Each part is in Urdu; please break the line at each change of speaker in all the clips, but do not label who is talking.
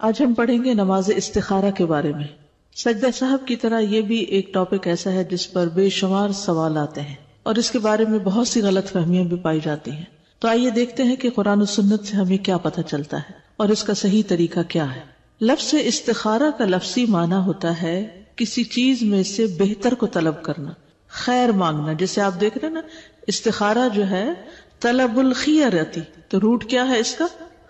آج ہم پڑھیں گے نماز استخارہ کے بارے میں۔ سجدہ صاحب کی طرح یہ بھی ایک ٹاپک ایسا ہے جس پر بے شمار سوال آتے ہیں اور اس کے بارے میں بہت سی غلط فہمیاں بھی پائی جاتی ہیں۔ تو آئیے دیکھتے ہیں کہ قرآن و سنت سے ہمیں کیا پتہ چلتا ہے اور اس کا صحیح طریقہ کیا ہے۔ لفظ استخارہ کا لفظی معنی ہوتا ہے کسی چیز میں سے بہتر کو طلب کرنا، خیر مانگنا۔ جیسے آپ دیکھ رہے ہیں نا، استخارہ جو ہے طلب الخیرتی، تو روٹ کیا ہے اس کا؟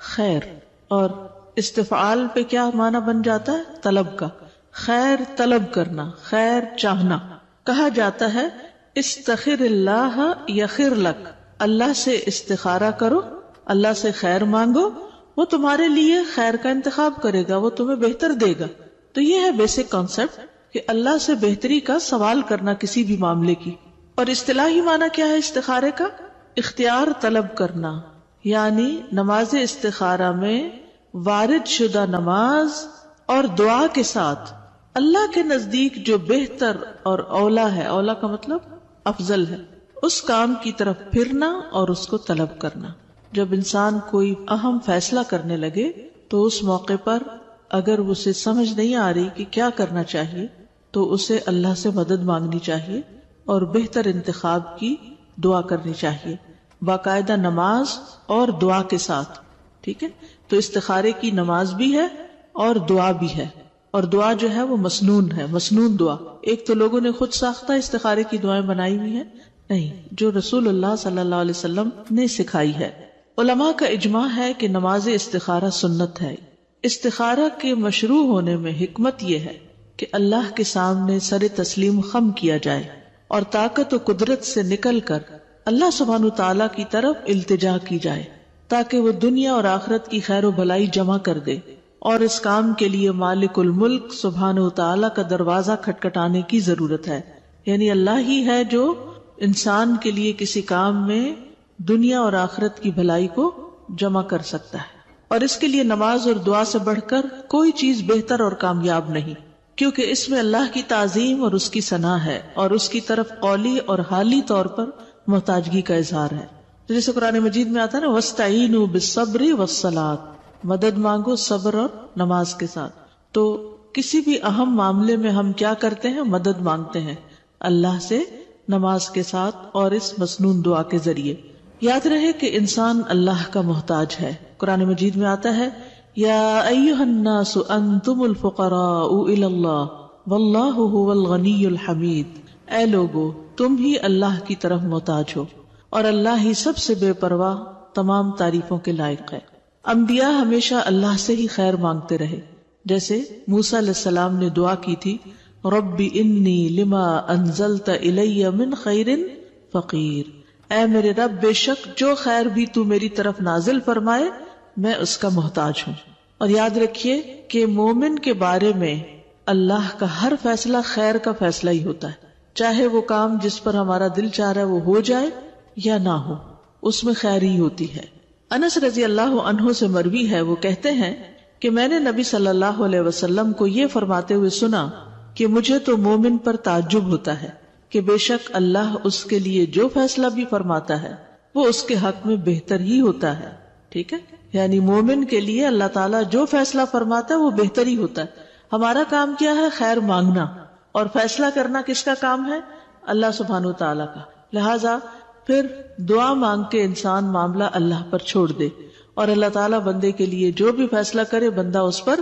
خیر۔ اور استفعال پہ کیا معنی بن جاتا ہے؟ طلب کا، خیر طلب کرنا، خیر چاہنا۔ کہا جاتا ہے استخر اللہ یخر لک، اللہ سے استخارہ کرو، اللہ سے خیر مانگو، وہ تمہارے لیے خیر کا انتخاب کرے گا، وہ تمہیں بہتر دے گا۔ تو یہ ہے بیسک کانسیپٹ کہ اللہ سے بہتری کا سوال کرنا کسی بھی معاملے کی۔ اور اصطلاحی معنی کیا ہے استخارے کا؟ اختیار طلب کرنا، یعنی نماز استخارہ میں وارد شدہ نماز اور دعا کے ساتھ اللہ کے نزدیک جو بہتر اور اولا ہے، اولا کا مطلب افضل ہے، اس کام کی طرف پھرنا اور اس کو طلب کرنا۔ جب انسان کوئی اہم فیصلہ کرنے لگے تو اس موقع پر اگر اسے سمجھ نہیں آ رہی کہ کیا کرنا چاہیے تو اسے اللہ سے مدد مانگنی چاہیے اور بہتر انتخاب کی دعا کرنی چاہیے، باقاعدہ نماز اور دعا کے ساتھ۔ ٹھیک ہے، تو استخارے کی نماز بھی ہے اور دعا بھی ہے، اور دعا جو ہے وہ مسنون ہے، مسنون دعا۔ ایک تو لوگوں نے خود ساختہ استخارے کی دعائیں بنائی ہوئی ہیں، نہیں، جو رسول اللہ صلی اللہ علیہ وسلم نے سکھائی ہے۔ علماء کا اجماع ہے کہ نماز استخارہ سنت ہے۔ استخارہ کے مشروع ہونے میں حکمت یہ ہے کہ اللہ کے سامنے سر تسلیم خم کیا جائے اور طاقت و قدرت سے نکل کر اللہ سبحانہ تعالیٰ کی طرف التجا کی جائے تاکہ وہ دنیا اور آخرت کی خیر و بھلائی جمع کر دے، اور اس کام کے لیے مالک الملک سبحانہ تعالیٰ کا دروازہ کھٹکھٹانے کی ضرورت ہے۔ یعنی اللہ ہی ہے جو انسان کے لیے کسی کام میں دنیا اور آخرت کی بھلائی کو جمع کر سکتا ہے، اور اس کے لیے نماز اور دعا سے بڑھ کر کوئی چیز بہتر اور کامیاب نہیں، کیونکہ اس میں اللہ کی تعظیم اور اس کی ثنا ہے اور اس کی طرف قولی اور حالی طور پر محتاجگی کا اظہار ہے۔ جیسے قرآن مجید میں آتا ہے نا، وَاسْتَعِینُوا بِالصَّبْرِ وَالصَّلَاةِ، مدد مانگو صبر اور نماز کے ساتھ۔ تو کسی بھی اہم معاملے میں ہم کیا کرتے ہیں؟ مدد مانگتے ہیں اللہ سے نماز کے ساتھ اور اس مسنون دعا کے ذریعے۔ یاد رہے کہ انسان اللہ کا محتاج ہے۔ قرآن مجید میں آتا ہے یا ایھا الناس انتم الفقراء الی اللہ واللہ ھو الغنی الحمید، اے لوگو تم ہی اللہ کی طرف محتاج ہو اور اللہ ہی سب سے بے پرواہ تمام تعریفوں کے لائق ہے۔ انبیاء ہمیشہ اللہ سے ہی خیر مانگتے رہے، جیسے موسیٰ علیہ السلام نے دعا کی تھی رب انی لما انزلت الی من خیر فقیر، اے میرے رب بے شک جو خیر بھی تو میری طرف نازل فرمائے میں اس کا محتاج ہوں۔ اور یاد رکھیے کہ مومن کے بارے میں اللہ کا ہر فیصلہ خیر کا فیصلہ ہی ہوتا ہے، چاہے وہ کام جس پر ہمارا دل چاہ رہا ہے وہ ہو جائے یا نہ ہو، اس میں خیر ہی ہوتی ہے۔ انس رضی اللہ عنہ سے مروی ہے، وہ کہتے ہیں کہ میں نے نبی صلی اللہ علیہ وسلم کو یہ فرماتے ہوئے سنا کہ مجھے تو مومن پر تعجب ہوتا ہے کہ بے شک اللہ اس کے لیے جو فیصلہ بھی فرماتا ہے وہ اس کے حق میں بہتر ہی ہوتا ہے۔ ٹھیک ہے، یعنی مومن کے لیے اللہ تعالیٰ جو فیصلہ فرماتا ہے وہ بہتر ہی ہوتا ہے۔ ہمارا کام کیا ہے؟ خیر مانگنا، اور فیصلہ کرنا کس کا کام ہے؟ اللہ سبحانہ تعالیٰ کا۔ لہذا پھر دعا مانگ کے انسان معاملہ اللہ پر چھوڑ دے اور اللہ تعالیٰ بندے کے لیے جو بھی فیصلہ کرے بندہ اس پر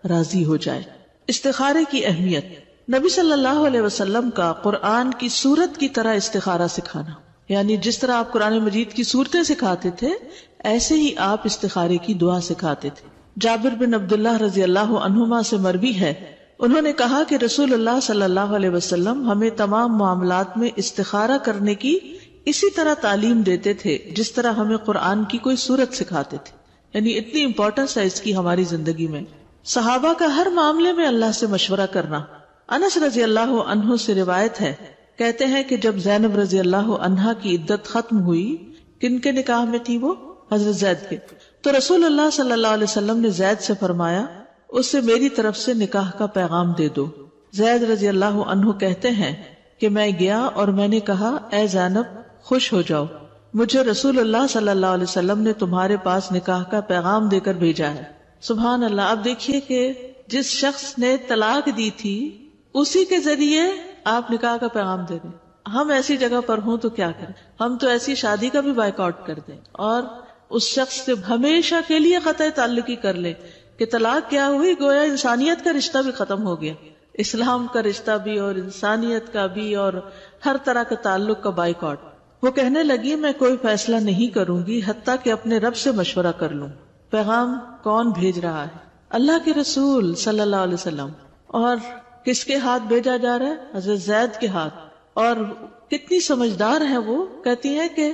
راضی ہو جائے۔ استخارے کی اہمیت، نبی صلی اللہ علیہ وسلم کا قرآن کی سورت کی طرح استخارہ سکھانا، یعنی جس طرح آپ قرآن مجید کی صورتیں سکھاتے تھے ایسے ہی آپ استخارے کی دعا سکھاتے تھے۔ جابر بن عبداللہ رضی اللہ عنہما سے مروی ہے، انہوں نے کہا کہ رسول اللہ صلی اللہ علیہ وسلم ہمیں تمام معاملات میں استخارہ کرنے کی اسی طرح تعلیم دیتے تھے جس طرح ہمیں قرآن کی کوئی سورت سکھاتے تھے، یعنی اتنی امپورٹنس ہے اس کی ہماری زندگی میں۔ صحابہ کا ہر معاملے میں اللہ سے مشورہ کرنا۔ انس رضی اللہ عنہ سے روایت ہے، کہتے ہیں کہ جب زینب رضی اللہ عنہا کی عدت ختم ہوئی، کن کے نکاح میں تھی وہ؟ حضرت زید کے، تو رسول اللہ صلی اللہ علیہ وسلم نے زید سے فرمایا اسے میری طرف سے نکاح کا پیغام دے دو۔ زید رضی اللہ عنہ کہتے ہیں کہ میں گیا اور میں نے کہا اے زینب خوش ہو جاؤ، مجھے رسول اللہ صلی اللہ علیہ وسلم نے تمہارے پاس نکاح کا پیغام دے کر بھیجا ہے۔ سبحان اللہ. آپ دیکھیے کہ جس شخص نے طلاق دی تھی اسی کے ذریعے آپ نکاح کا پیغام دے دیں. ہم ایسی جگہ پر ہوں تو کیا کریں؟ ہم تو ایسی شادی کا بھی بائیکاٹ کر دیں اور اس شخص سے ہمیشہ کے لیے قطع تعلقی کر لیں کہ طلاق کیا ہوئی، گویا انسانیت کا رشتہ بھی ختم ہو گیا، اسلام کا رشتہ بھی اور انسانیت کا بھی اور ہر طرح کے تعلق کا بائیکاٹ. وہ کہنے لگی میں کوئی فیصلہ نہیں کروں گی حتیٰ کہ اپنے رب سے مشورہ کر لوں. پیغام کون بھیج رہا ہے؟ اللہ کے رسول صلی اللہ علیہ وسلم. اور کس کے ہاتھ بھیجا جا رہا ہے؟ حضرت زید کے ہاتھ. اور کتنی سمجھدار ہے وہ، کہتی ہے کہ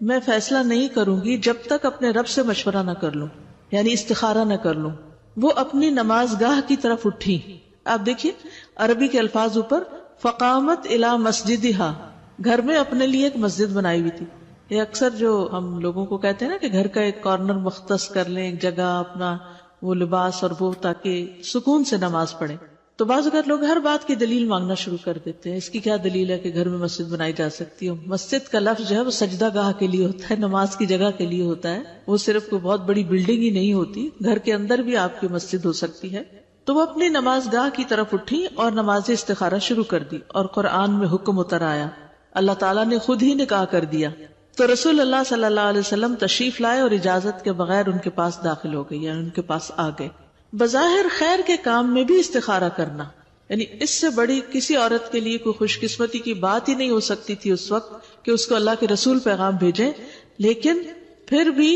میں فیصلہ نہیں کروں گی جب تک اپنے رب سے مشورہ نہ کر لوں، یعنی استخارہ نہ کر لوں. وہ اپنی نماز گاہ کی طرف اٹھی. آپ دیکھیے عربی کے الفاظ اوپر، فقامت الی مسجدہا، گھر میں اپنے لیے ایک مسجد بنائی ہوئی تھی. یہ اکثر جو ہم لوگوں کو کہتے ہیں نا کہ گھر کا ایک کارنر مختص کر لیں، ایک جگہ اپنا وہ لباس اور وہ، تاکہ سکون سے نماز پڑھیں. تو بعض اوقات لوگ ہر بات کی دلیل مانگنا شروع کر دیتے ہیں. اس کی کیا دلیل ہے کہ گھر میں مسجد بنائی جا سکتی ہے؟ مسجد کا لفظ جو ہے وہ سجدہ گاہ کے لیے ہوتا ہے، نماز کی جگہ کے لیے ہوتا ہے. وہ صرف کوئی بہت بڑی بلڈنگ ہی نہیں ہوتی، گھر کے اندر بھی آپ کی مسجد ہو سکتی ہے. تو وہ اپنی نماز گاہ کی طرف اٹھی اور نماز استخارہ شروع کر دی. اور قرآن میں حکم اتر آیا، اللہ تعالیٰ نے خود ہی نکاح کر دیا. تو رسول اللہ صلی اللہ علیہ وسلم تشریف لائے اور اجازت کے بغیر ان کے پاس داخل ہو گئے، یعنی ان کے پاس آ گئے. بظاہر خیر کے کام میں بھی استخارہ کرنا، یعنی اس سے بڑی کسی عورت کے لیے کوئی خوش قسمتی کی بات ہی نہیں ہو سکتی تھی اس وقت کہ اس کو اللہ کے رسول پیغام بھیجیں. لیکن پھر بھی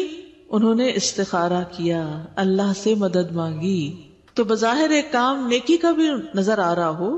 انہوں نے استخارہ کیا، اللہ سے مدد مانگی. تو بظاہر ایک کام نیکی کا بھی نظر آ رہا ہو،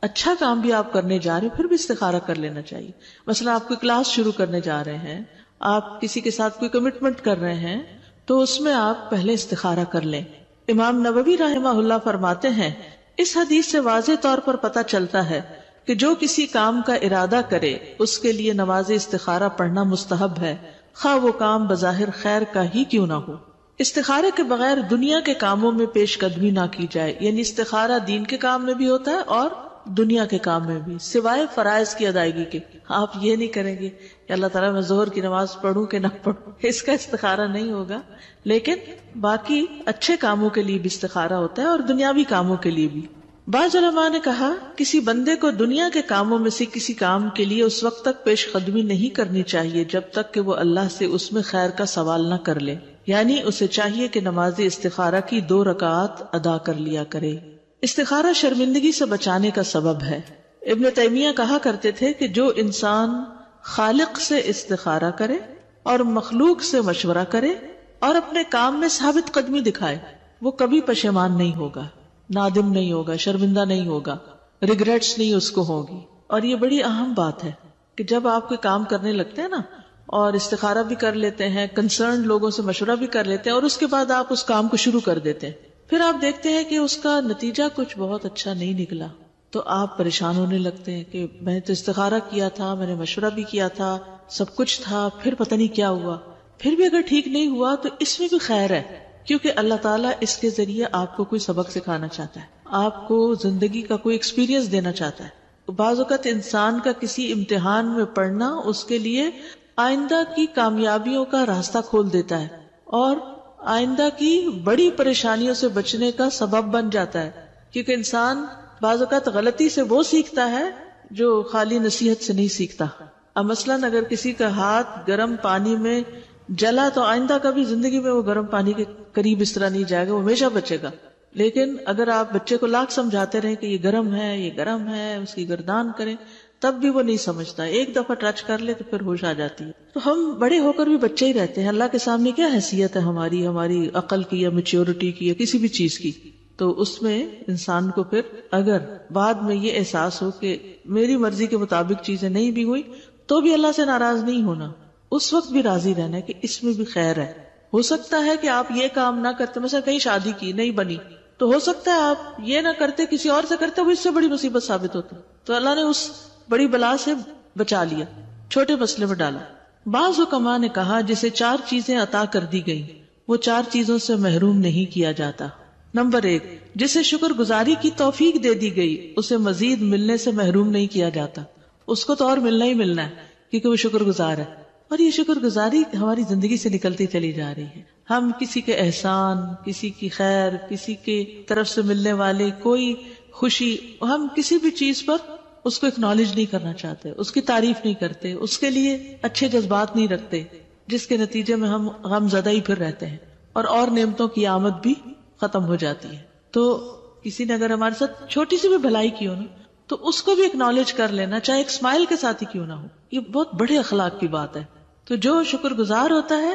اچھا کام بھی آپ کرنے جا رہے ہیں، پھر بھی استخارہ کر لینا چاہیے. مثلا آپ کوئی کلاس شروع کرنے جا رہے ہیں، آپ کسی کے ساتھ کوئی کمٹمنٹ کر رہے ہیں، تو اس میں آپ پہلے استخارہ کر لیں. امام نووی رحمہ اللہ فرماتے ہیں اس حدیث سے واضح طور پر پتہ چلتا ہے کہ جو کسی کام کا ارادہ کرے اس کے لیے نماز استخارہ پڑھنا مستحب ہے، خواہ وہ کام بظاہر خیر کا ہی کیوں نہ ہو. استخارے کے بغیر دنیا کے کاموں میں پیش قدمی نہ کی جائے، یعنی استخارہ دین کے کام میں بھی ہوتا ہے اور دنیا کے کام میں بھی، سوائے فرائض کی ادائیگی کے. آپ یہ نہیں کریں گے کہ اللہ تعالیٰ میں ظہر کی نماز پڑھوں کہ نہ پڑھوں، اس کا استخارہ نہیں ہوگا. لیکن باقی اچھے کاموں کے لیے بھی استخارہ ہوتا ہے اور دنیاوی کاموں کے لیے بھی. بعض علماء نے کہا کسی بندے کو دنیا کے کاموں میں سے کسی کام کے لیے اس وقت تک پیش قدمی نہیں کرنی چاہیے جب تک کہ وہ اللہ سے اس میں خیر کا سوال نہ کر لے، یعنی اسے چاہیے کہ نماز استخارہ کی 2 رکعات ادا کر لیا کرے. استخارہ شرمندگی سے بچانے کا سبب ہے. ابن تیمیہ کہا کرتے تھے کہ جو انسان خالق سے استخارہ کرے اور مخلوق سے مشورہ کرے اور اپنے کام میں ثابت قدمی دکھائے، وہ کبھی پشیمان نہیں ہوگا، نادم نہیں ہوگا، شرمندہ نہیں ہوگا، ریگریٹس نہیں اس کو ہوگی. اور یہ بڑی اہم بات ہے کہ جب آپ کوئی کام کرنے لگتے ہیں نا اور استخارہ بھی کر لیتے ہیں، کنسرن لوگوں سے مشورہ بھی کر لیتے ہیں، اور اس کے بعد آپ اس کام کو شروع کر دیتے ہیں، پھر آپ دیکھتے ہیں کہ اس کا نتیجہ کچھ بہت اچھا نہیں نکلا، تو آپ پریشان ہونے لگتے ہیں کہ میں نے تو استخارہ کیا تھا، میں نے مشورہ بھی کیا تھا، سب کچھ تھا، پھر پتہ نہیں کیا ہوا. پھر بھی اگر ٹھیک نہیں ہوا تو اس میں بھی خیر ہے، کیونکہ اللہ تعالیٰ اس کے ذریعے آپ کو کوئی سبق سکھانا چاہتا ہے، آپ کو زندگی کا کوئی ایکسپیرینس دینا چاہتا ہے. بعض اوقات انسان کا کسی امتحان میں پڑھنا اس کے لیے آئندہ کی کامیابیوں کا راستہ کھول دیتا ہے اور آئندہ کی بڑی پریشانیوں سے بچنے کا سبب بن جاتا ہے. کیونکہ انسان بعض اوقات غلطی سے وہ سیکھتا ہے جو خالی نصیحت سے نہیں سیکھتا. اب مثلاً اگر کسی کا ہاتھ گرم پانی میں جلا تو آئندہ کبھی زندگی میں وہ گرم پانی کے قریب اس طرح نہیں جائے گا، وہ ہمیشہ بچے گا. لیکن اگر آپ بچے کو لاکھ سمجھاتے رہیں کہ یہ گرم ہے، یہ گرم ہے، اس کی گردان کریں، تب بھی وہ نہیں سمجھتا. ایک دفعہ ٹچ کر لے تو پھر ہوش آ جاتی ہے. تو ہم بڑے ہو کر بھی بچے ہی رہتے ہیں. اللہ کے سامنے کیا حیثیت ہے ہماری عقل کی یا میچیورٹی کی یا کسی بھی چیز کی؟ تو اس میں انسان کو پھر اگر بعد میں یہ احساس ہو کہ میری مرضی کے مطابق چیزیں نہیں بھی ہوئی تو بھی اللہ سے ناراض نہیں ہونا، اس وقت بھی راضی رہنا ہے کہ اس میں بھی خیر ہے. ہو سکتا ہے کہ آپ یہ کام نہ کرتے، مثلا کہیں شادی کی نہیں بنی، تو ہو سکتا ہے آپ یہ نہ کرتے، کسی اور سے کرتے، وہ اس سے بڑی مصیبت ثابت ہوتی، تو اللہ نے اس بڑی بلا سے بچا لیا، چھوٹے مسئلے میں ڈالا. بعض حکماء نے کہا جسے 4 چیزیں عطا کر دی گئیں وہ 4 چیزوں سے محروم نہیں کیا جاتا. نمبر 1، جسے شکر گزاری کی توفیق دے دی گئی اسے مزید ملنے سے محروم نہیں کیا جاتا. اس کو تو اور ملنا ہی ملنا ہے کیونکہ وہ شکر گزار ہے. اور یہ شکر گزاری ہماری زندگی سے نکلتی چلی جا رہی ہے. ہم کسی کے احسان، کسی کی خیر، کسی کی طرف سے ملنے والے کوئی خوشی، ہم کسی بھی چیز پر اس کو اکنالج نہیں کرنا چاہتے، اس کی تعریف نہیں کرتے، اس کے لیے اچھے جذبات نہیں رکھتے، جس کے نتیجے میں ہم غم زدہ ہی پھر رہتے ہیں اور نعمتوں کی آمد بھی ختم ہو جاتی ہے۔ تو کسی نے اگر ہمارے ساتھ چھوٹی سی بھی بھلائی کی ہو نا، تو اس کو بھی اکنالج کر لینا، چاہے ایک اسمائل کے ساتھ ہی کیوں نہ ہو، یہ بہت بڑے اخلاق کی بات ہے۔ تو جو شکر گزار ہوتا ہے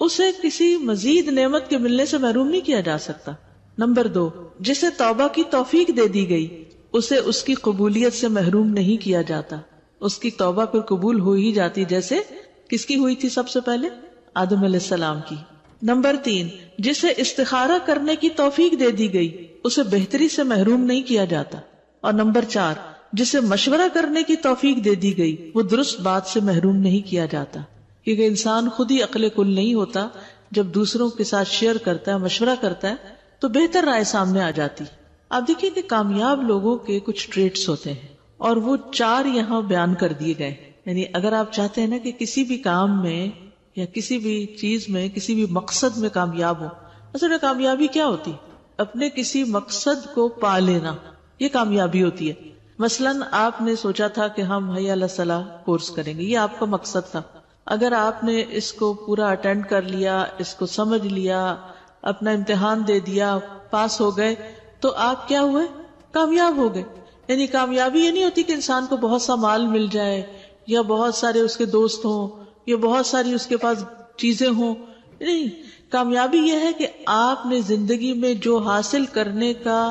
اسے کسی مزید نعمت کے ملنے سے محروم نہیں کیا جا سکتا۔ نمبر 2، جسے توبہ کی توفیق دے دی گئی اسے اس کی قبولیت سے محروم نہیں کیا جاتا، اس کی توبہ پھر قبول ہو ہی جاتی، جیسے کس کی ہوئی تھی سب سے پہلے؟ آدم علیہ السلام کی۔ نمبر 3، جسے استخارہ کرنے کی توفیق دے دی گئی اسے بہتری سے محروم نہیں کیا جاتا۔ اور نمبر 4، جسے مشورہ کرنے کی توفیق دے دی گئی وہ درست بات سے محروم نہیں کیا جاتا، کیونکہ انسان خود ہی عقل کل نہیں ہوتا، جب دوسروں کے ساتھ شیئر کرتا ہے، مشورہ کرتا ہے تو بہتر رائے سامنے آ جاتی۔ آپ دیکھیں کہ کامیاب لوگوں کے کچھ ٹریٹس ہوتے ہیں اور وہ 4 یہاں بیان کر دیے گئے۔ یعنی اگر آپ چاہتے ہیں نا کہ کسی بھی کام میں یا کسی بھی چیز میں، کسی بھی مقصد میں کامیاب ہو، اصل میں کامیابی کیا ہوتی؟ اپنے کسی مقصد کو پا لینا، یہ کامیابی ہوتی ہے۔ مثلاً آپ نے سوچا تھا کہ ہم حی علی الصلاح کورس کریں گے، یہ آپ کا مقصد تھا۔ اگر آپ نے اس کو پورا اٹینڈ کر لیا، اس کو سمجھ لیا، اپنا امتحان دے دیا، پاس ہو گئے، تو آپ کیا ہوئے؟ کامیاب ہو گئے۔ یعنی کامیابی یہ نہیں ہوتی کہ انسان کو بہت سا مال مل جائے یا بہت سارے اس کے دوست ہوں یا بہت ساری اس کے پاس چیزیں ہوں، نہیں، کامیابی یہ ہے کہ آپ نے زندگی میں جو حاصل کرنے کا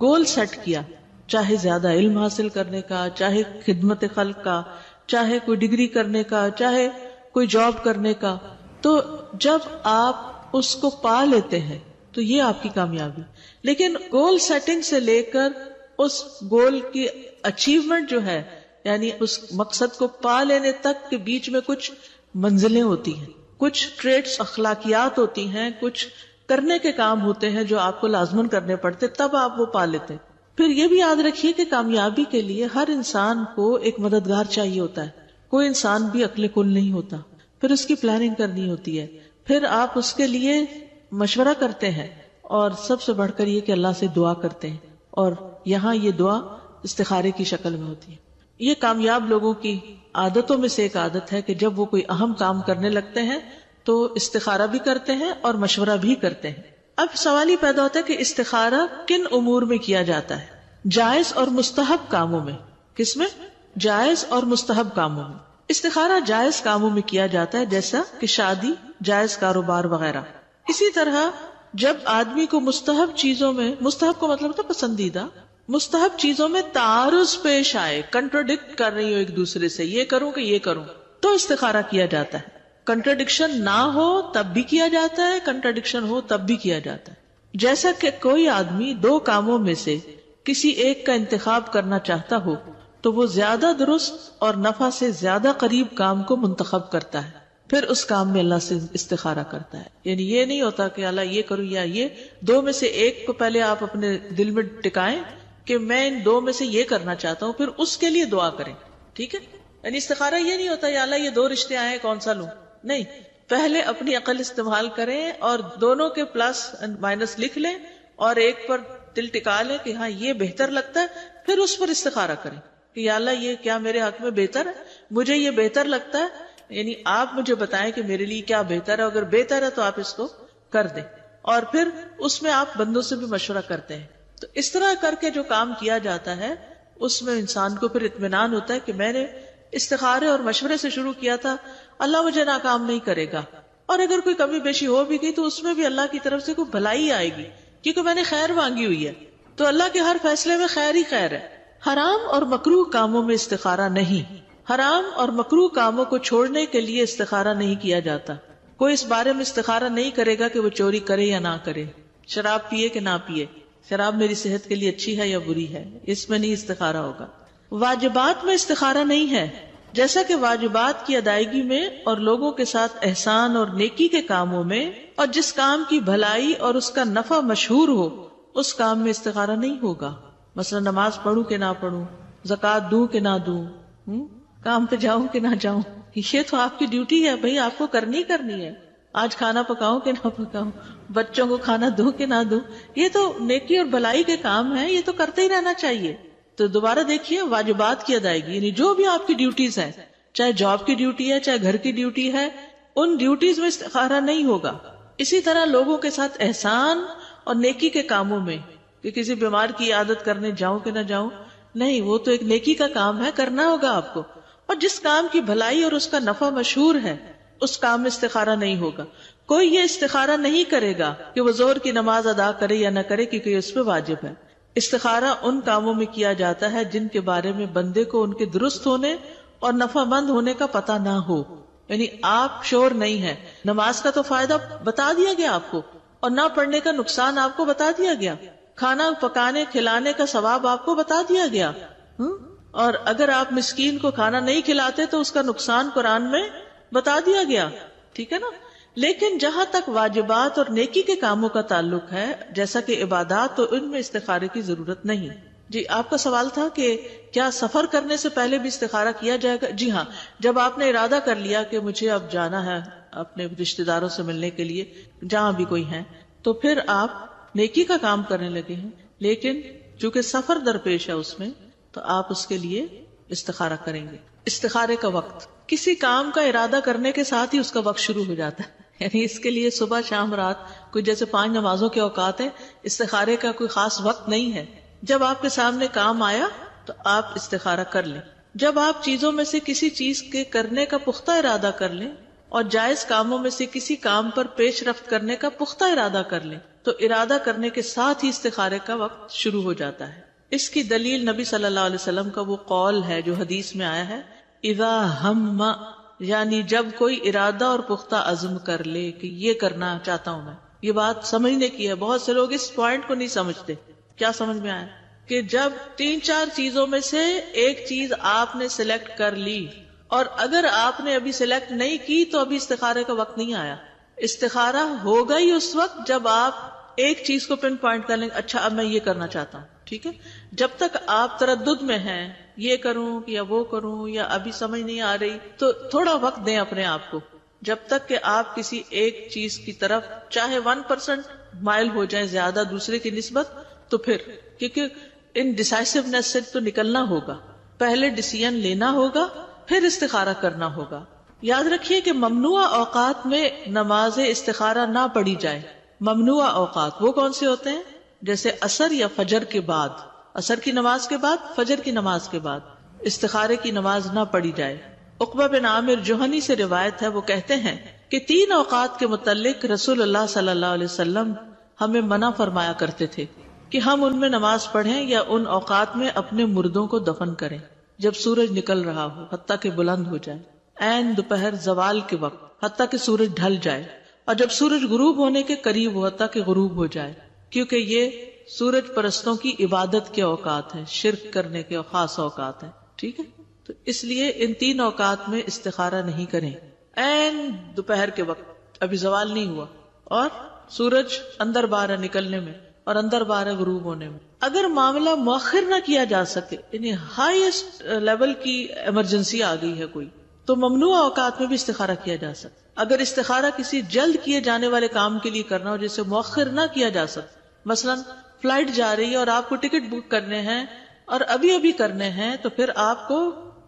گول سیٹ کیا، چاہے زیادہ علم حاصل کرنے کا، چاہے خدمت خلق کا، چاہے کوئی ڈگری کرنے کا، چاہے کوئی جاب کرنے کا، تو جب آپ اس کو پا لیتے ہیں تو یہ آپ کی کامیابی۔ لیکن گول سیٹنگ سے لے کر اس گول کی اچیومنٹ جو ہے، یعنی اس مقصد کو پا لینے تک کے بیچ میں کچھ منزلیں ہوتی ہیں، کچھ ٹریٹس، اخلاقیات ہوتی ہیں، کچھ کرنے کے کام ہوتے ہیں جو آپ کو لازماً کرنے پڑتے، تب آپ وہ پا لیتے۔ پھر یہ بھی یاد رکھیے کہ کامیابی کے لیے ہر انسان کو ایک مددگار چاہیے ہوتا ہے، کوئی انسان بھی عقل کل نہیں ہوتا، پھر اس کی پلاننگ کرنی ہوتی ہے، پھر آپ اس کے لیے مشورہ کرتے ہیں، اور سب سے بڑھ کر یہ کہ اللہ سے دعا کرتے ہیں، اور یہاں یہ دعا استخارے کی شکل میں ہوتی ہے۔ یہ کامیاب لوگوں کی عادتوں میں سے ایک عادت ہے کہ جب وہ کوئی اہم کام کرنے لگتے ہیں تو استخارہ بھی کرتے ہیں اور مشورہ بھی کرتے ہیں۔ اب سوال ہی پیدا ہوتا ہے کہ استخارہ کن امور میں کیا جاتا ہے؟ جائز اور مستحب کاموں میں۔ کس میں؟ جائز اور مستحب کاموں میں۔ استخارہ جائز کاموں میں کیا جاتا ہے، جیسا کہ شادی، جائز کاروبار وغیرہ۔ اسی طرح جب آدمی کو مستحب چیزوں میں، مستحب کو مطلب ہوتا ہے پسندیدہ، مستحب چیزوں میں تعارض پیش آئے، کنٹراڈکٹ کر رہی ہو ایک دوسرے سے، یہ کروں کہ یہ کروں، تو استخارہ کیا جاتا ہے۔ کنٹراڈکشن نہ ہو تب بھی کیا جاتا ہے، کنٹراڈکشن ہو تب بھی کیا جاتا ہے۔ جیسا کہ کوئی آدمی 2 کاموں میں سے کسی ایک کا انتخاب کرنا چاہتا ہو تو وہ زیادہ درست اور نفع سے زیادہ قریب کام کو منتخب کرتا ہے، پھر اس کام میں اللہ سے استخارہ کرتا ہے۔ یعنی یہ نہیں ہوتا کہ اللہ یہ کروں یا یہ، 2 میں سے ایک کو پہلے آپ اپنے دل میں ٹکائیں کہ میں ان 2 میں سے یہ کرنا چاہتا ہوں، پھر اس کے لیے دعا کریں، ٹھیک ہے؟ یعنی استخارہ یہ نہیں ہوتا یا اللہ یہ 2 رشتے آئے کون سا لوں، نہیں، پہلے اپنی عقل استعمال کریں اور دونوں کے پلس اینڈ مائنس لکھ لیں اور ایک پر دل ٹکا لیں کہ ہاں یہ بہتر لگتا ہے، پھر اس پر استخارہ کریں کہ یا اللہ یہ کیا میرے حق میں بہتر ہے، مجھے یہ بہتر لگتا ہے، یعنی آپ مجھے بتائیں کہ میرے لیے کیا بہتر ہے، اگر بہتر ہے تو آپ اس کو کر دیں، اور پھر اس میں آپ بندوں سے بھی مشورہ کرتے ہیں۔ تو اس طرح کر کے جو کام کیا جاتا ہے اس میں انسان کو پھر اطمینان ہوتا ہے کہ میں نے استخارے اور مشورے سے شروع کیا تھا، اللہ مجھے ناکام نہیں کرے گا، اور اگر کوئی کمی بیشی ہو بھی گئی تو اس میں بھی اللہ کی طرف سے کوئی بھلائی آئے گی، کیونکہ میں نے خیر مانگی ہوئی ہے، تو اللہ کے ہر فیصلے میں خیر ہی خیر ہے۔ حرام اور مکروہ کاموں میں استخارہ نہیں، حرام اور مکروہ کاموں کو چھوڑنے کے لیے استخارہ نہیں کیا جاتا۔ کوئی اس بارے میں استخارہ نہیں کرے گا کہ وہ چوری کرے یا نہ کرے، شراب پیے کہ نہ پیے، شراب میری صحت کے لیے اچھی ہے یا بری ہے، اس میں نہیں استخارہ ہوگا۔ واجبات میں استخارہ نہیں ہے، جیسا کہ واجبات کی ادائیگی میں اور لوگوں کے ساتھ احسان اور نیکی کے کاموں میں، اور جس کام کی بھلائی اور اس کا نفع مشہور ہو اس کام میں استخارہ نہیں ہوگا۔ مثلا نماز پڑھوں کہ نہ پڑھوں، زکوٰۃ دوں کہ نہ دوں، کام پہ جاؤں کہ نہ جاؤں، یہ تو آپ کی ڈیوٹی ہے بھائی، آپ کو کرنی ہے، آج کھانا پکاؤں کہ نہ پکاؤں، بچوں کو کھانا دوں کہ نہ دوں، یہ تو نیکی اور بھلائی کے کام ہیں، یہ تو کرتے ہی رہنا چاہیے. تو دوبارہ دیکھیے واجبات کی ادائیگی، یعنی جو بھی آپ کی ڈیوٹیز ہیں، چاہے جاب کی ڈیوٹی ہے چاہے گھر کی ڈیوٹی ہے، ان ڈیوٹیز میں استخارہ نہیں ہوگا. اسی طرح لوگوں کے ساتھ احسان اور نیکی کے کاموں میں، کہ کسی بیمار کی عیادت کرنے جاؤں کہ نہ جاؤں، نہیں، وہ تو ایک نیکی کا کام ہے، کرنا ہوگا آپ کو. اور جس کام کی بھلائی اور اس کا نفع مشہور ہے اس کام میں استخارہ نہیں ہوگا. کوئی یہ استخارہ نہیں کرے گا کہ وہ ظہر کی نماز ادا کرے یا نہ کرے، کیونکہ اس پہ واجب ہے. استخارہ ان کاموں میں کیا جاتا ہے جن کے بارے میں بندے کو ان کے درست ہونے اور نفع مند ہونے کا پتہ نہ ہو. یعنی آپ شور نہیں ہے، نماز کا تو فائدہ بتا دیا گیا آپ کو، اور نہ پڑھنے کا نقصان آپ کو بتا دیا گیا، کھانا پکانے کھلانے کا ثواب آپ کو بتا دیا گیا. اور اگر آپ مسکین کو کھانا نہیں کھلاتے تو اس کا نقصان قرآن میں بتا دیا گیا، ٹھیک ہے نا. لیکن جہاں تک واجبات اور نیکی کے کاموں کا تعلق ہے، جیسا کہ عبادات، تو ان میں استخارے کی ضرورت نہیں. جی آپ کا سوال تھا کہ کیا سفر کرنے سے پہلے بھی استخارہ کیا جائے گا؟ جی ہاں، جب آپ نے ارادہ کر لیا کہ مجھے اب جانا ہے اپنے رشتہ داروں سے ملنے کے لیے جہاں بھی کوئی ہے، تو پھر آپ نیکی کا کام کرنے لگے ہیں. لیکن چونکہ سفر درپیش ہے اس میں، تو آپ اس کے لیے استخارہ کریں گے. استخارے کا وقت، کسی کام کا ارادہ کرنے کے ساتھ ہی اس کا وقت شروع ہو جاتا ہے. یعنی اس کے لیے صبح شام رات کوئی جیسے 5 نمازوں کے اوقات ہیں، استخارے کا کوئی خاص وقت نہیں ہے. جب آپ کے سامنے کام آیا تو آپ استخارہ کر لیں. جب آپ چیزوں میں سے کسی چیز کے کرنے کا پختہ ارادہ کر لیں اور جائز کاموں میں سے کسی کام پر پیش رفت کرنے کا پختہ ارادہ کر لیں تو ارادہ کرنے کے ساتھ ہی استخارے کا وقت شروع ہو جاتا ہے. اس کی دلیل نبی صلی اللہ علیہ وسلم کا وہ قول ہے جو حدیث میں آیا ہے، اذا ہم، یعنی جب کوئی ارادہ اور پختہ عزم کر لے کہ یہ کرنا چاہتا ہوں میں. یہ بات سمجھنے کی ہے، بہت سے لوگ اس پوائنٹ کو نہیں سمجھتے. کیا سمجھ میں آیا؟ کہ جب 3-4 چیزوں میں سے ایک چیز آپ نے سلیکٹ کر لی اور اگر آپ نے ابھی سلیکٹ نہیں کی تو ابھی استخارے کا وقت نہیں آیا. استخارہ ہوگا ہی اس وقت جب آپ ایک چیز کو پن پوائنٹ کر لیں، اچھا اب میں یہ کرنا چاہتا ہوں، ٹھیک ہے. جب تک آپ تردد میں ہیں، یہ کروں یا وہ کروں یا ابھی سمجھ نہیں آ رہی، تو تھوڑا وقت دیں اپنے آپ کو، جب تک کہ آپ کسی ایک چیز کی طرف چاہے 1% مائل ہو جائیں زیادہ دوسرے کی نسبت، تو پھر کیونکہ ان ڈیسائسونیس سے تو نکلنا ہوگا. پہلے ڈیسیژن لینا ہوگا، پھر استخارہ کرنا ہوگا. یاد رکھیے کہ ممنوع اوقات میں نماز استخارہ نہ پڑھی جائے. ممنوع اوقات وہ کون سے ہوتے ہیں؟ جیسے عصر یا فجر کے بعد، عصر کی نماز کے بعد، فجر کی نماز کے بعد استخارے کی نماز نہ پڑھی جائے. عقبہ بن عامر جوہنی سے روایت ہے، وہ کہتے ہیں کہ 3 اوقات کے متعلق رسول اللہ صلی اللہ علیہ وسلم ہمیں منع فرمایا کرتے تھے کہ ہم ان میں نماز پڑھیں یا ان اوقات میں اپنے مردوں کو دفن کریں جب سورج نکل رہا ہو حتیٰ کہ بلند ہو جائے، عین دوپہر زوال کے وقت حتیٰ کہ سورج ڈھل جائے، اور جب سورج غروب ہونے کے قریب ہو حتیٰ کہ غروب ہو جائے، کیونکہ یہ سورج پرستوں کی عبادت کے اوقات ہیں، شرک کرنے کے خاص اوقات ہیں، ٹھیک ہے. تو اس لیے ان 3 اوقات میں استخارہ نہیں کریں. عین دوپہر کے وقت ابھی زوال نہیں ہوا اور سورج اندر باہر ہے نکلنے میں اور اندر باہر ہے غروب ہونے میں. اگر معاملہ مؤخر نہ کیا جا سکے، یعنی ہائیسٹ لیول کی ایمرجنسی آ گئی ہے کوئی، تو ممنوع اوقات میں بھی استخارہ کیا جا سکتا. اگر استخارہ کسی جلد کیے جانے والے کام کے لیے کرنا ہو جسے مؤخر نہ کیا جا سکتا، مثلا فلائٹ جا رہی ہے اور آپ کو ٹکٹ بک کرنے ہیں اور ابھی کرنے ہیں، تو پھر آپ کو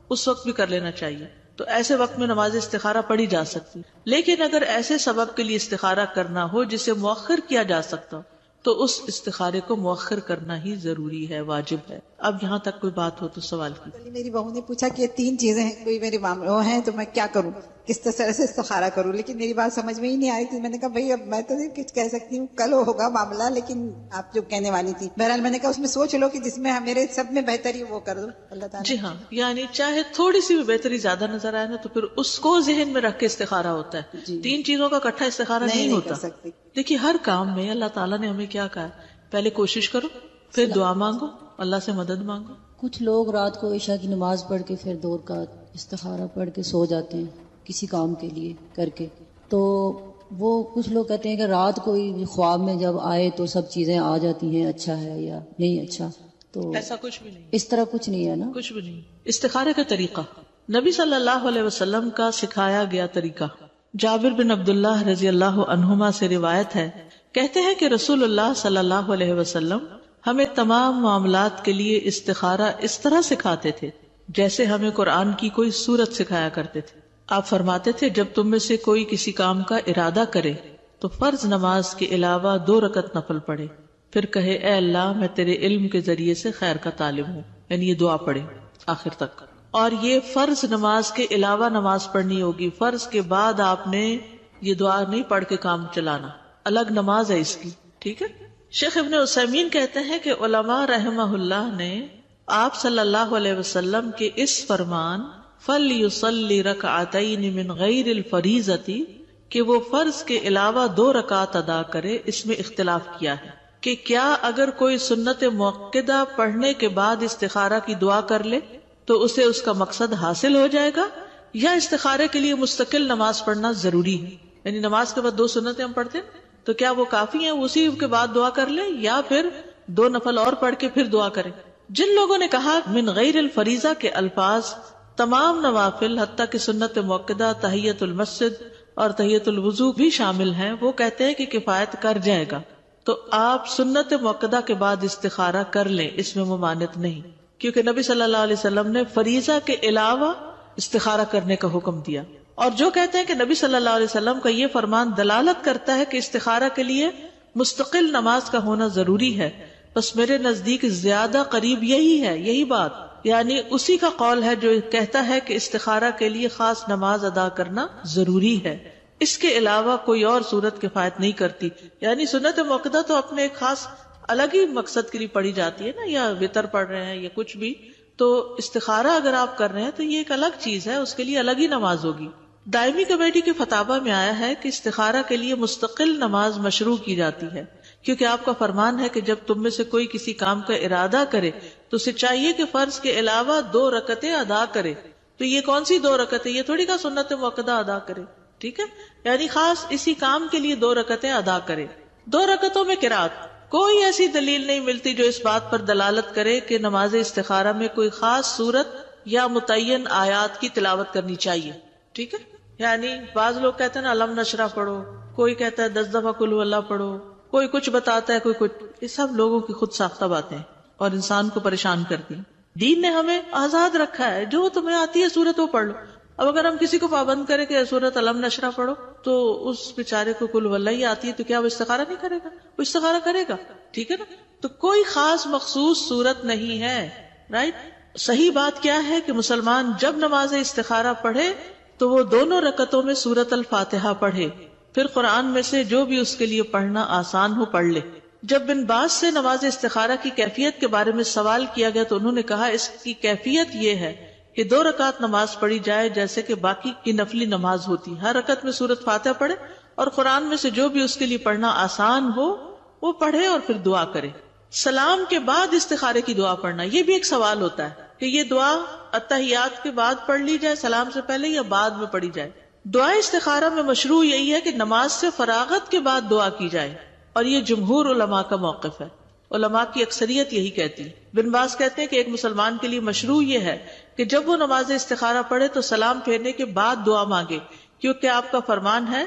اس وقت بھی کر لینا چاہیے. تو ایسے وقت میں نماز استخارہ پڑھی جا سکتی. لیکن اگر ایسے سبب کے لیے استخارہ کرنا ہو جسے مؤخر کیا جا سکتا ہو تو اس استخارے کو مؤخر کرنا ہی ضروری ہے، واجب ہے. اب یہاں تک کوئی بات ہو تو سوال کی.
میری بہو نے پوچھا کہ یہ 3 چیزیں ہیں، کوئی میرے معاملہ ہیں تو میں کیا کروں، کس طرح سے استخارہ کروں، لیکن میری بات سمجھ میں ہی نہیں آ رہی تھی. میں نے کہا بھائی اب میں تو نہیں کچھ کہہ سکتی ہوں، کل ہوگا معاملہ، لیکن آپ جو کہنے والی تھی بہرحال میں نے کہا اس میں سوچ لو کہ جس میں میرے سب میں بہتری وہ کر دو اللہ تعالیٰ.
جی ہاں، یعنی چاہے تھوڑی سی بھی بہتری زیادہ نظر آئے نا تو پھر اس کو ذہن میں رکھ کے استخارہ ہوتا ہے. 3 چیزوں کا اکٹھا استخارہ نہیں ہوتا. دیکھیے ہر کام میں اللہ تعالیٰ نے ہمیں کیا کہا ہے، پہلے کوشش کرو، پھر دعا مانگو، اللہ سے مدد مانگو.
کچھ لوگ رات کو عشاء کی نماز پڑھ کے پھر 2 رکعت استخارہ پڑھ کے سو جاتے ہیں کسی کام کے لیے کر کے. تو وہ کچھ لوگ کہتے ہیں کہ رات کو خواب میں جب آئے تو سب چیزیں آ جاتی ہیں، اچھا ہے یا نہیں اچھا. تو
ایسا کچھ بھی نہیں،
اس طرح کچھ نہیں ہے نا،
کچھ بھی نہیں. استخارے کا طریقہ نبی صلی اللہ علیہ وسلم کا سکھایا گیا طریقہ جابر بن عبداللہ رضی اللہ عنہما سے روایت ہے، کہتے ہیں کہ رسول اللہ صلی اللہ علیہ وسلم ہمیں تمام معاملات کے لیے استخارہ اس طرح سکھاتے تھے جیسے ہمیں قرآن کی کوئی سورت سکھایا کرتے تھے. آپ فرماتے تھے جب تم میں سے کوئی کسی کام کا ارادہ کرے تو فرض نماز کے علاوہ 2 رکعت نفل پڑھے، پھر کہے اے اللہ میں تیرے علم کے ذریعے سے خیر کا طالب ہوں، یعنی یہ دعا پڑھے آخر تک. اور یہ فرض نماز کے علاوہ نماز پڑھنی ہوگی، فرض کے بعد آپ نے یہ دعا نہیں پڑھ کے کام چلانا، الگ نماز ہے اس کی. ٹھیک ہے. شیخ ابن عثیمین کہتے ہیں کہ علماء رحمہ اللہ نے آپ صلی اللہ علیہ وسلم کے اس فرمان فَلْيُصَلِّ رَكْعَتَيْنِ مِنْ غَيْرِ الْفَرِيضَةِ کہ وہ فرض کے علاوہ 2 رکعات ادا کرے، اس میں اختلاف کیا ہے کہ کیا اگر کوئی سنت مؤکدہ پڑھنے کے بعد استخارہ کی دعا کر لے تو اسے اس کا مقصد حاصل ہو جائے گا، یا استخارے کے لیے مستقل نماز پڑھنا ضروری ہے. یعنی نماز کے بعد 2 سنتیں ہم پڑھتے ہیں تو کیا وہ کافی ہیں، اسی کے بعد دعا کر لیں، یا پھر 2 نفل اور پڑھ کے پھر دعا کریں. جن لوگوں نے کہا من غیر الفریضہ کے الفاظ تمام نوافل حتیٰ کہ سنت مؤکدہ، تحیۃ المسجد اور تحیۃ الوضو بھی شامل ہیں، وہ کہتے ہیں کہ کفایت کر جائے گا. تو آپ سنت مؤکدہ کے بعد استخارہ کر لیں، اس میں ممانعت نہیں، کیونکہ نبی صلی اللہ علیہ وسلم نے فریضہ کے علاوہ استخارہ کرنے کا حکم دیا. اور جو کہتے ہیں کہ نبی صلی اللہ علیہ وسلم کا یہ فرمان دلالت کرتا ہے کہ استخارہ کے لیے مستقل نماز کا ہونا ضروری ہے، بس میرے نزدیک زیادہ قریب یہی ہے، یہی بات، یعنی اسی کا قول ہے جو کہتا ہے کہ استخارہ کے لیے خاص نماز ادا کرنا ضروری ہے، اس کے علاوہ کوئی اور صورت کفایت نہیں کرتی. یعنی سنت مؤکدہ تو اپنے ایک خاص الگ ہی مقصد کے لیے پڑھی جاتی ہے نا، یا وتر پڑھ رہے ہیں یا کچھ بھی، تو استخارہ اگر آپ کر رہے ہیں تو یہ ایک الگ چیز ہے، اس کے لیے الگ ہی نماز ہوگی. دائمی کمیٹی کے فتاوی میں آیا ہے کہ استخارہ کے لیے مستقل نماز مشروع کی جاتی ہے، کیونکہ آپ کا فرمان ہے کہ جب تم میں سے کوئی کسی کام کا ارادہ کرے تو اسے چاہیے کہ فرض کے علاوہ 2 رکعتیں ادا کرے. تو یہ کون سی 2 رکعتیں؟ یہ تھوڑی کا سنت مؤکدہ ادا کرے. ٹھیک ہے، یعنی خاص اسی کام کے لیے 2 رکعتیں ادا کرے. 2 رکعتوں میں قرات، کوئی ایسی دلیل نہیں ملتی جو اس بات پر دلالت کرے کہ نماز استخارہ میں کوئی خاص سورت یا متعین آیات کی تلاوت کرنی چاہیے. ٹھیک ہے، یعنی بعض لوگ کہتے ہیں نا علم نشرح پڑھو، کوئی کہتا ہے 10 دفعہ قل ہو اللہ پڑھو، کوئی کچھ بتاتا ہے، کوئی کچھ. یہ سب لوگوں کی خود ساختہ باتیں اور انسان کو پریشان کرتی ہیں. دین نے ہمیں آزاد رکھا ہے، جو تمہیں آتی ہے سورت وہ پڑھ لو. اب اگر ہم کسی کو پابند کریں کہ سورت علم نشرح پڑھو تو اس بیچارے کو قل ہو اللہ ہی آتی ہے تو کیا وہ استخارہ نہیں کرے گا؟ وہ استخارہ کرے گا. ٹھیک ہے نا، تو کوئی خاص مخصوص صورت نہیں ہے. رائٹ. صحیح بات کیا ہے کہ مسلمان جب نماز استخارہ پڑھے تو وہ 2 رکعتوں میں سورت الفاتحہ پڑھے، پھر قرآن میں سے جو بھی اس کے لیے پڑھنا آسان ہو پڑھ لے. جب بن باز سے نماز استخارہ کی کیفیت کے بارے میں سوال کیا گیا تو انہوں نے کہا اس کی کیفیت یہ ہے کہ 2 رکعت نماز پڑھی جائے جیسے کہ باقی کی نفلی نماز ہوتی، ہر رکعت میں سورت فاتحہ پڑھے اور قرآن میں سے جو بھی اس کے لیے پڑھنا آسان ہو وہ پڑھے اور پھر دعا کرے. سلام کے بعد استخارے کی دعا پڑھنا، یہ بھی ایک سوال ہوتا ہے کہ یہ دعا اتحیات کے بعد پڑھ لی جائے، سلام سے پہلے یا بعد میں پڑھی جائے. دعا استخارہ میں مشروع یہی ہے کہ نماز سے فراغت کے بعد دعا کی جائے، اور یہ جمہور علماء کا موقف ہے. علماء کی اکثریت یہی کہتی ہے. بن باز کہتے ہیں کہ ایک مسلمان کے لیے مشروع یہ ہے کہ جب وہ نماز استخارہ پڑھے تو سلام پھیرنے کے بعد دعا مانگے، کیونکہ آپ کا فرمان ہے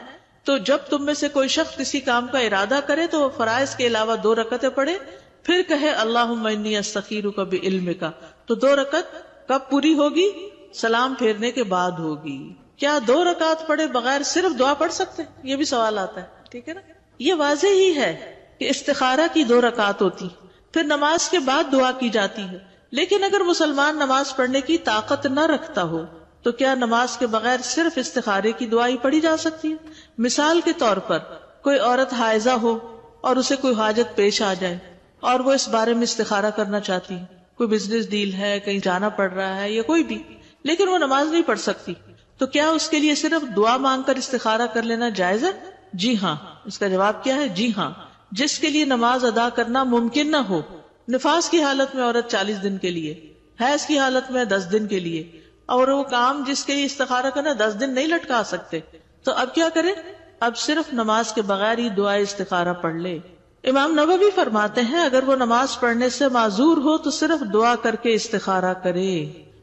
تو جب تم میں سے کوئی شخص کسی کام کا ارادہ کرے تو وہ فرائض کے علاوہ 2 رکعتیں پڑھے، پھر کہے اللہم انی استخیرک بعلمک. تو 2 رکعت کب پوری ہوگی؟ سلام پھیرنے کے بعد ہوگی. کیا 2 رکعت پڑھے بغیر صرف دعا پڑھ سکتے؟ یہ بھی سوال آتا ہے. ٹھیک ہے نا، یہ واضح ہی ہے کہ استخارہ کی 2 رکعت ہوتی، پھر نماز کے بعد دعا کی جاتی ہے. لیکن اگر مسلمان نماز پڑھنے کی طاقت نہ رکھتا ہو تو کیا نماز کے بغیر صرف استخارے کی دعا ہی پڑھی جا سکتی ہے؟ مثال کے طور پر کوئی عورت حائضہ ہو اور اسے کوئی حاجت پیش آ جائے اور وہ اس بارے میں استخارہ کرنا چاہتی ہے، کوئی بزنس ڈیل ہے، کہیں جانا پڑ رہا ہے یا کوئی بھی، لیکن وہ نماز نہیں پڑھ سکتی، تو کیا اس کے لیے صرف دعا مانگ کر استخارہ کر لینا جائز ہے؟ جی ہاں. اس کا جواب کیا ہے؟ جی ہاں. جس کے لیے نماز ادا کرنا ممکن نہ ہو، نفاس کی حالت میں عورت 40 دن کے لیے، حیض کی حالت میں 10 دن کے لیے، اور وہ کام جس کے لیے استخارہ کرنا 10 دن نہیں لٹکا سکتے، تو اب کیا کرے؟ اب صرف نماز کے بغیر ہی دعا استخارہ پڑھ لے. امام نووی فرماتے ہیں اگر وہ نماز پڑھنے سے معذور ہو تو صرف دعا کر کے استخارہ کرے،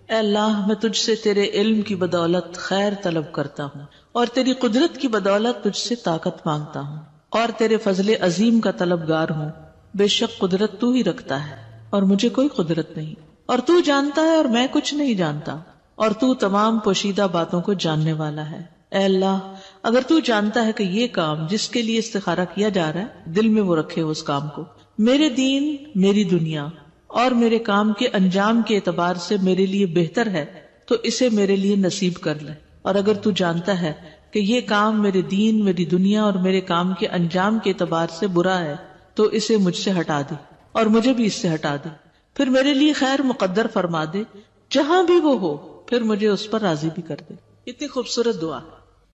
اے اللہ میں تجھ سے تیرے علم کی بدولت خیر طلب کرتا ہوں اور تیری قدرت کی بدولت تجھ سے طاقت مانگتا ہوں اور تیرے فضل عظیم کا طلبگار ہوں. بے شک قدرت تو ہی رکھتا ہے اور مجھے کوئی قدرت نہیں، اور تو جانتا ہے اور میں کچھ نہیں جانتا، اور تو تمام پوشیدہ باتوں کو جاننے والا ہے. اے اللہ، اگر تو جانتا ہے کہ یہ کام جس کے لیے استخارہ کیا جا رہا ہے دل میں وہ رکھے اس کام کو، میرے دین، میری دنیا اور میرے کام کے انجام کے اعتبار سے میرے لیے بہتر ہے تو اسے میرے لیے نصیب کر لے، اور اگر تو جانتا ہے کہ یہ کام میرے دین، میری دنیا اور میرے کام کے انجام کے اعتبار سے برا ہے تو اسے مجھ سے ہٹا دے اور مجھے بھی اس سے ہٹا دے، پھر میرے لیے خیر مقدر فرما دے، جہاں بھی وہ ہو پھر مجھے اس پر راضی بھی کر دے. اتنی خوبصورت دعا.